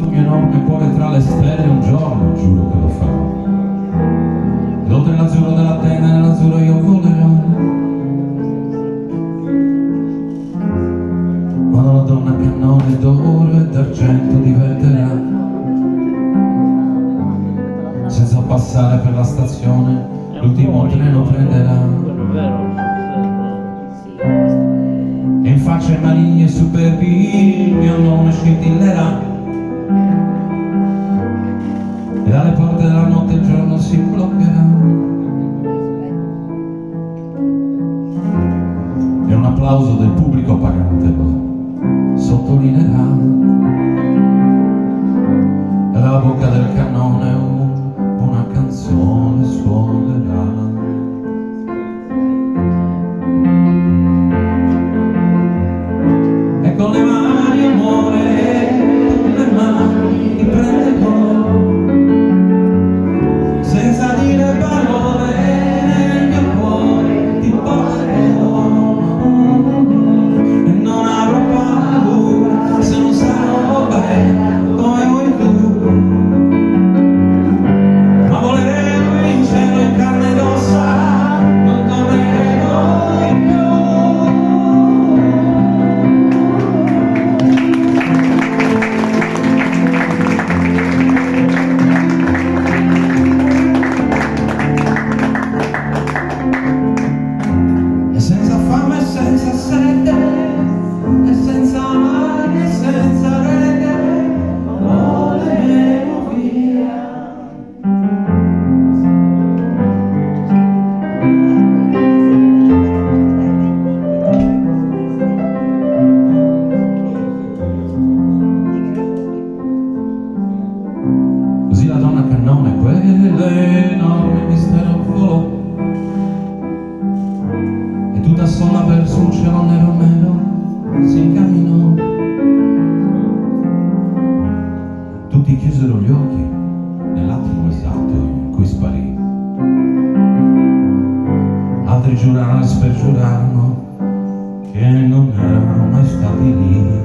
Il mio enorme cuore tra le stelle un giorno giuro che lo farò. Ed oltre l'azzurro della tenda e nell'azzurro io volerò. Quando la donna cannone d'oro e d'argento diventerà, senza passare per la stazione l'ultimo treno prenderà. E in faccia ai maligni e superbi il mio nome scintillerà. E alle porte della notte il giorno si bloccherà. E un applauso del pubblico pagante lo sottolineerà. E dalla bocca del cannone una canzone suonerà. E con le mani amore, con le mani ti prenderò, senza dire parole nel mio cuore ti porterò. E non avrò paura se non sarò bella come vuoi tu, ma voleremo in cielo in carne ed ossa, non torneremo più. E senza fame e senza sete, e senza mare e senza rete, voleremo via. Così la donna cannone quell'enorme mistero volò, e tutta sola verso un cielo nero nero si incamminò. Tutti chiusero gli occhi nell'attimo esatto in cui sparì. Altri giurarono e spergiurarono che non erano mai stati lì.